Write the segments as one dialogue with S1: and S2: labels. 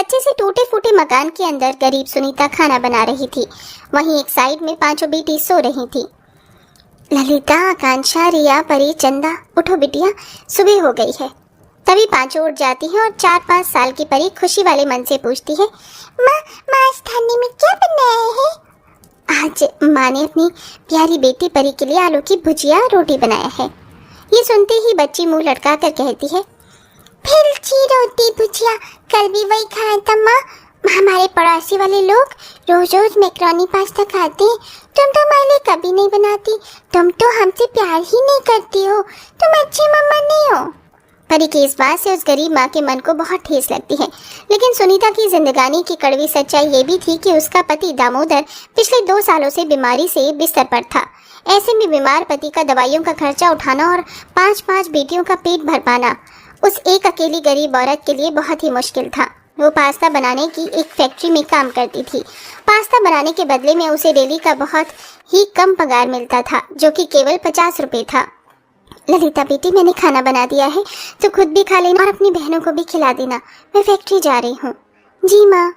S1: कच्चे से टूटे फूटे मकान के अंदर गरीब सुनीता खाना बना रही थी। वहीं एक साइड में पांचों बेटी सो रही थी। ललिता, आकांक्षा, रिया, परी, चंदा, उठो बिटिया, सुबह हो गई है। तभी पांचों उठ जाती हैं और 4-5 साल की परी खुशी वाले मन से पूछती है, माँ आज खाने में क्या बनाया है? आज माँ ने अपनी प्यारी बेटी परी के लिए आलू की भुजिया रोटी बनाया है। ये सुनते ही बच्ची मुंह लटका कर कहती है, फिर रोटी भुजिया, कल भी वही खाया था माँ। हमारे पड़ोसी वाले लोग रोज रोज मैक्रोनी पास्ता खाते हैं, तुम तो हमारे लिए कभी नहीं बनाती। तुम तो हमसे प्यार ही नहीं करती हो, तुम अच्छी मम्मा नहीं हो। परी की इस बात से उस गरीब माँ के मन को बहुत ठेस लगती है। लेकिन सुनीता की जिंदगानी की कड़वी सच्चाई ये भी थी कि उसका पति दामोदर पिछले 2 सालों से बीमारी से बिस्तर पर था। ऐसे में बीमार पति का दवाइयों का खर्चा उठाना और 5-5 बेटियों का पेट भर पाना उस एक अकेली गरीब औरत के लिए बहुत ही मुश्किल था। वो पास्ता बनाने की एक फैक्ट्री में काम करती थी। पास्ता बनाने के बदले में उसे डेली का बहुत ही कम पगार मिलता था, जो कि केवल 50 रुपये था। ललिता बेटी, मैंने खाना बना दिया है, तो खुद भी खा लेना और अपनी बहनों को भी खिला देना। मैं फैक्ट्री जा रही हूँ। जी माँ।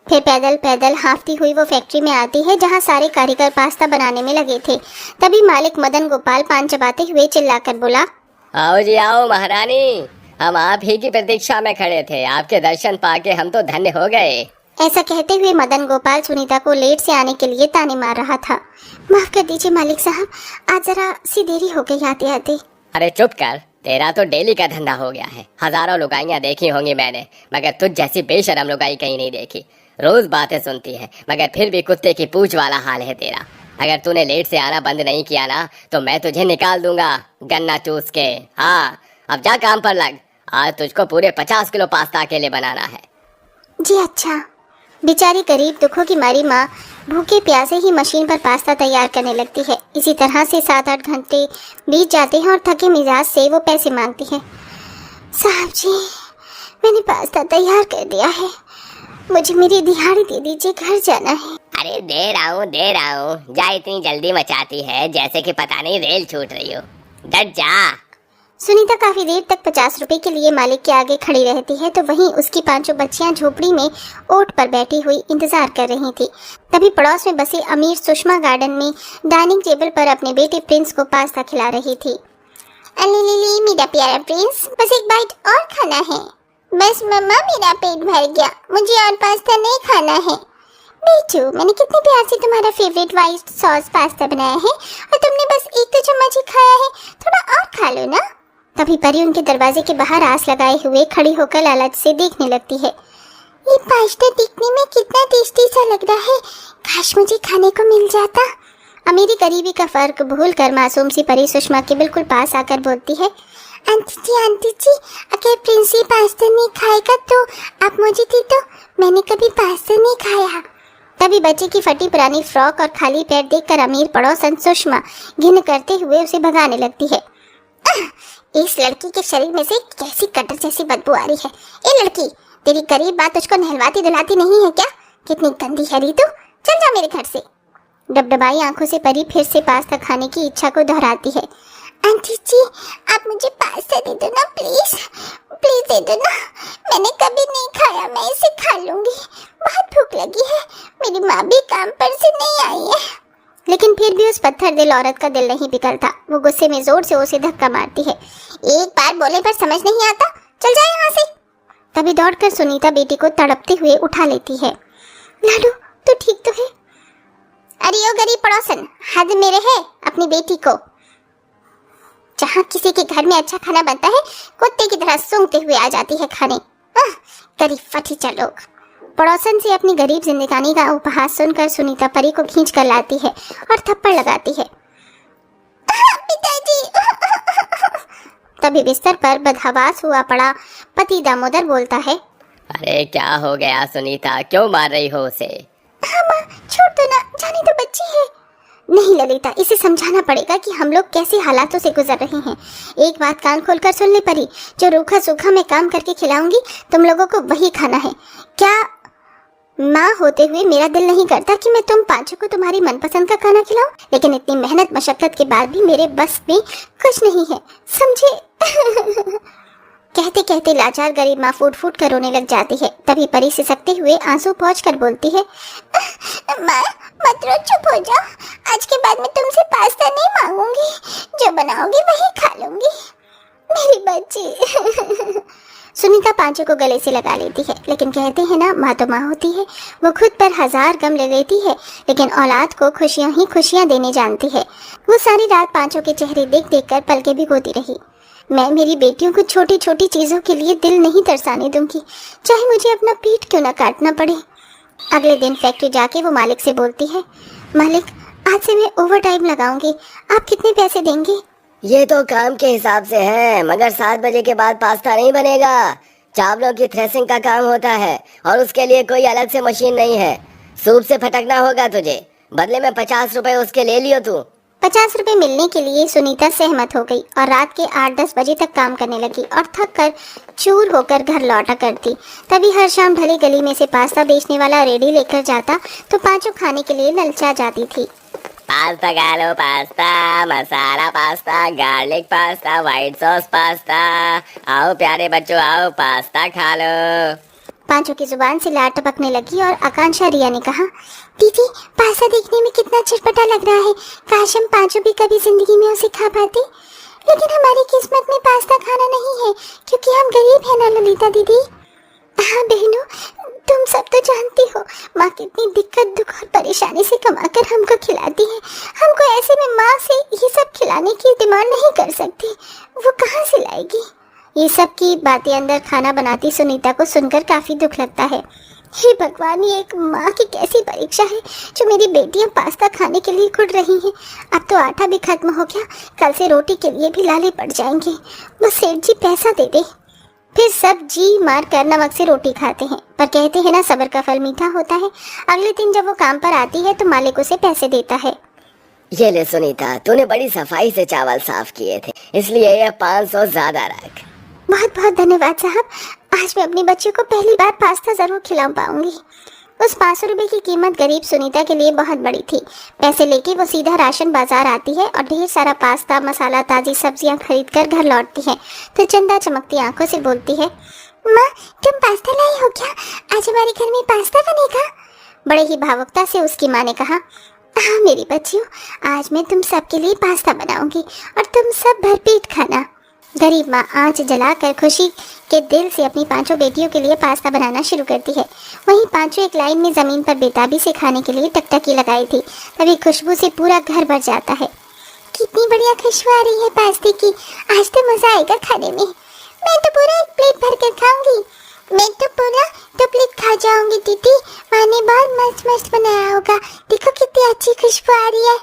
S1: फिर पैदल पैदल हांफती हुई वो फैक्ट्री में आती है, जहाँ सारे कारीगर पास्ता बनाने में लगे थे। तभी मालिक मदन गोपाल पान चबाते हुए चिल्लाकर बोला,
S2: आओ जी आओ महारानी, हम आप ही की प्रतीक्षा में खड़े थे। आपके दर्शन पाके हम तो धन्य हो गए।
S1: ऐसा कहते हुए मदन गोपाल सुनीता को लेट से आने के लिए ताने मार रहा था। माफ कर दीजिए मालिक साहब, आज जरा सी देरी हो गई आते आते।
S2: अरे चुप कर, तेरा तो डेली का धंधा हो गया है। हजारों लुगाइयाँ देखी होंगी मैंने, मगर तुझ जैसी बेशरम लुगाई कहीं नहीं देखी। रोज बातें सुनती है, मगर फिर भी कुत्ते की पूंछ वाला हाल है तेरा। अगर तूने लेट से आना बंद नहीं किया ना, तो मैं तुझे निकाल दूंगा गन्ना चूस के। हाँ, अब जा काम पर लग। आज तुझको पूरे 50 किलो पास्ता अकेले बनाना है।
S1: जी अच्छा। बेचारी गरीब दुखों की मारी माँ भूखे प्यासे ही मशीन पर पास्ता तैयार करने लगती है। इसी तरह से 7-8 घंटे बीत जाते हैं और थके मिजाज से वो पैसे मांगती है। साहब जी, मैंने पास्ता तैयार कर दिया है, मुझे मेरी दिहाड़ी दे दीजिए, घर जाना है।
S2: अरे दे रहा हूँ। जा, इतनी जल्दी मचाती है जैसे कि पता नहीं रेल छूट रही हो। डट जा।
S1: सुनीता काफी देर तक 50 रुपए के लिए मालिक के आगे खड़ी रहती है, तो वहीं उसकी 5 बच्चियां झोपड़ी में ओट पर बैठी हुई इंतजार कर रही थी। तभी पड़ोस में बसी अमीर सुषमा गार्डन में डाइनिंग टेबल पर अपने बेटे प्रिंस को पास्ता खिला रही थी। अली मेरा प्यारा प्रिंस, बस एक बाइट और खाना है। बस मम्मा, मेरा पेट भर गया, मुझे और पास्ता नहीं खाना है। बेटू, मैंने कितने प्यार से तुम्हारा फेवरेट व्हाइट सॉस पास्ता बनाया है और तुमने बस 1 चम्मच ही खाया है, थोड़ा और खा लो ना। तभी परी उनके दरवाजे के बाहर आस लगाए हुए खड़ी होकर लालच से देखने लगती है। ये पास्ता दिखने में कितना टेस्टी सा लग रहा है, काश मुझे खाने को मिल जाता। अमीरी गरीबी का फर्क भूल कर मासूम सी परी सुषमा के बिल्कुल पास आकर बोलती है, आंटी जी, अगर प्रिंस ये पास्ता नहीं खाएगा तो आप मुझे दे दो, मैंने कभी पास्ता नहीं खाया। तभी बच्चे की फटी पुरानी फ्रॉक और खाली पेट देखकर अमीर पड़ोसन सुषमा घिन करते हुए उसे भगाने लगती है। इस लड़की के शरीर में से कैसी कटर जैसी बदबू आ रही है। ए लड़की, तेरी गरीब बात तुझको नहलवाती धुलाती नहीं है क्या? कितनी गंदी है री तू, चल जा मेरे घर से। डबडबाई आंखों से परी फिर से पास्ता खाने की इच्छा को दोहराती है। आंटी जी, आप मुझे पास्ता दे दो ना प्लीज, प्लीज दे दो ना, मैंने कभी नहीं खाया, मैं इसे खा लूंगी, बहुत भूख लगी है, मेरी माँ भी काम पर से नहीं आई है। लेकिन फिर भी उस पत्थर दिल औरत का दिल नहीं पिघलता। वो गुस्से में जोर से उसे धक्का मारती है। एक बार बोले पर समझ नहीं आता, चल जाए यहाँ से। तभी दौड़कर सुनीता बेटी को तड़पते हुए उठा लेती है। लाडू, तू ठीक तो है? अरे ओ गरीब पड़ोसन, हद में रहे अपनी बेटी को। जहाँ किसी के घर में अच्छा खाना बनता है, कुत्ते की तरह सूंघते हुए आ जाती है खाने। गरीब फटीचा लोग। पड़ोसन से अपनी गरीब जिंदगानी का उपहास सुनकर सुनीता परी को खींच कर लाती है और थप्पड़ लगाती है। पिताजी। तभी बिस्तर पर बदहवास हुआ पड़ा पति दामोदर बोलता है,
S2: अरे क्या हो गया सुनीता, क्यों मार रही हो उसे?
S1: हाँ माँ, छोड़ दो ना, जाने तो बच्ची है। नहीं ललिता, इसे समझाना पड़ेगा कि हम लोग कैसे हालातों से गुजर रहे हैं। एक बात कान खोलकर सुन ले परी, जो रूखा सूखा मैं काम करके खिलाऊंगी तुम लोगों को वही खाना है। क्या माँ होते हुए मेरा दिल नहीं करता कि मैं तुम 5 को तुम्हारी मनपसंद का खाना खिलाऊं? लेकिन इतनी मेहनत मशक्कत के बाद भी मेरे बस में कुछ नहीं है, समझे? कहते कहते लाचार गरीब माँ फूट फूट कर रोने लग जाती है। तभी परी सिसकते हुए आंसू पोंछ कर बोलती है, माँ मत रो, चुप हो जाओ। आज के बाद मैं तुमसे पास्ता नहीं मांगूंगी, जो बनाओगी वही खा लूंगी, मेरी बच्ची। सुनीता पांचू को गले से लगा लेती है, लेकिन कहते हैं ना, माँ तो माँ होती है। वो खुद पर 1000 गम ले लेती है, लेकिन औलाद को खुशियाँ ही खुशियाँ देने जानती है। वो सारी रात पांचू के चेहरे देख देख कर पलकें भिगोती रही। मैं मेरी बेटियों को छोटी छोटी चीज़ों के लिए दिल नहीं तरसाने दूंगी, चाहे मुझे अपना पीठ क्यों ना काटना पड़े। अगले दिन फैक्ट्री जाके वो मालिक से बोलती है, मालिक आज से मैं ओवर टाइम लगाऊंगी, आप कितने पैसे देंगे?
S2: ये तो काम के हिसाब से है, मगर 7 बजे के बाद पास्ता नहीं बनेगा। चावलों की थ्रेसिंग का काम होता है और उसके लिए कोई अलग से मशीन नहीं है। सूप से फटकना होगा तुझे, बदले में 50 रुपए उसके ले लियो तू।
S1: 50 रुपए मिलने के लिए सुनीता सहमत हो गई और रात के 8-10 बजे तक काम करने लगी और थक कर चूर होकर घर लौटा करती। तभी हर शाम भली गली में से पास्ता बेचने वाला रेडी लेकर जाता तो पांचों खाने के लिए ललचा जाती थी।
S2: पास्ता खा लो, pasta, masala pasta, garlic pasta, white sauce pasta. आओ प्यारे बच्चों, आओ पास्ता खा लो।
S1: पांचों की जुबान से लार टपकने लगी और आकांक्षा रिया ने कहा, दीदी पास्ता देखने में कितना चटपटा लग रहा है, काश हम पांचों भी कभी जिंदगी में उसे खा पाते। लेकिन हमारी किस्मत में पास्ता खाना नहीं है, क्योंकि हम गरीब हैं ना ललिता दीदी। हाँ बहनों, तुम सब तो जानती हो माँ कितनी दिक्कत दुख और परेशानी से कमाकर हमको खिलाती है। हमको ऐसे में माँ से ये सब खिलाने की डिमांड नहीं कर सकती, वो कहाँ से लाएगी। ये सब की बातें अंदर खाना बनाती सुनीता को सुनकर काफी दुख लगता है। हे भगवान, ये एक माँ की कैसी परीक्षा है जो मेरी बेटियां पास्ता खाने के लिए कुड़ रही हैं। अब तो आटा भी खत्म हो गया, कल से रोटी के लिए भी लाले पड़ जाएंगे। बस सेठ जी पैसा दे दे। फिर सब जी मार कर नमक से रोटी खाते हैं, पर कहते हैं ना, सब्र का फल मीठा होता है। अगले दिन जब वो काम पर आती है तो मालिक उसे पैसे देता है।
S2: ये ले सुनीता, तूने बड़ी सफाई से चावल साफ किए थे, इसलिए ये 500 ज्यादा रख।
S1: बहुत बहुत धन्यवाद साहब, आज मैं अपनी बच्ची को पहली बार पास्ता जरूर खिला पाऊंगी। उस 500 रुपए की कीमत गरीब सुनीता के लिए बहुत बड़ी थी। पैसे लेके वो सीधा राशन बाजार आती है और ढेर सारा पास्ता, मसाला, ताजी सब्जियां खरीद कर घर लौटती है तो चंदा चमकती आंखों से बोलती है, माँ तुम पास्ता लाई हो क्या? आज हमारे घर में पास्ता बनेगा। बड़े ही भावुकता से उसकी माँ ने कहा, हाँ मेरी बच्चियों, आज मैं तुम सबके लिए पास्ता बनाऊंगी और तुम सब भरपेट खाना। गरीब माँ आंच जलाकर खुशी के दिल से अपनी पांचों बेटियों के लिए पास्ता बनाना शुरू करती है। वहीं पांचों एक लाइन में जमीन पर बेताबी से खाने के लिए टकटकी लगाई थी। तभी खुशबू से पूरा घर भर जाता है। कितनी बढ़िया खुशबू आ रही है पास्ते की, आज तो मजा आएगा खाने में। मैं तो पूरा एक प्लेट भर कर खाऊंगी। मैं तो पूरा 2 प्लेट खा जाऊंगी दीदी, माँ ने बहुत मस्त मस्त बनाया होगा, देखो कितनी अच्छी खुशबू आ रही है।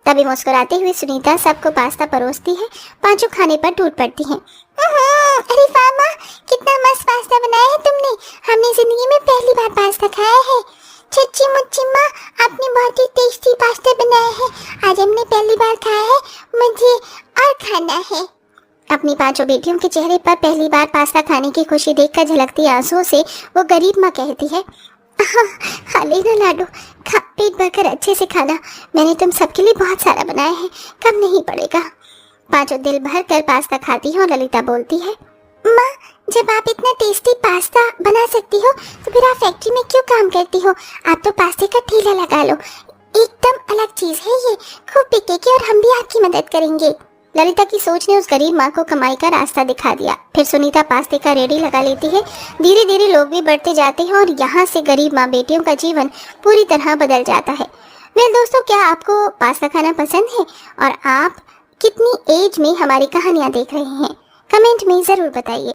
S1: तभी मुस्कुराते हुए सुनीता सबको पास्ता परोसती है। पांचों खाने पर टूट पड़ती हैं। अरे वाह माँ, कितना मस्त पास्ता बनाया है तुमने, हमने जिंदगी में पहली बार पास्ता खाया है। सच्ची मुच्ची माँ, आपने बहुत ही टेस्टी पास्ता बनाया है, आज हमने पहली बार खाया है, मुझे और खाना है। अपनी पांचों बेटियों के चेहरे पर पहली बार पास्ता खाने की खुशी देखकर झलकती आंसुओं से वो गरीब माँ कहती है, हाँ लेना लाडो, खा पेट भरकर अच्छे से खाना, मैंने तुम सबके लिए बहुत सारा बनाया है, कम नहीं पड़ेगा। पांचों दिल भर कर पास्ता खाती हैं और ललिता बोलती है, माँ जब आप इतना टेस्टी पास्ता बना सकती हो तो फिर आप फैक्ट्री में क्यों काम करती हो? आप तो पास्ते का ठेला लगा लो, एकदम अलग चीज है ये, खूब बिकेगी और हम भी आपकी मदद करेंगे। ललिता की सोच ने उस गरीब माँ को कमाई का रास्ता दिखा दिया। फिर सुनीता पास्ते का रेडी लगा लेती है। धीरे धीरे लोग भी बढ़ते जाते हैं और यहाँ से गरीब माँ बेटियों का जीवन पूरी तरह बदल जाता है। मेरे दोस्तों, क्या आपको पास्ता खाना पसंद है और आप कितनी एज में हमारी कहानियाँ देख रहे हैं? कमेंट में ज़रूर बताइए।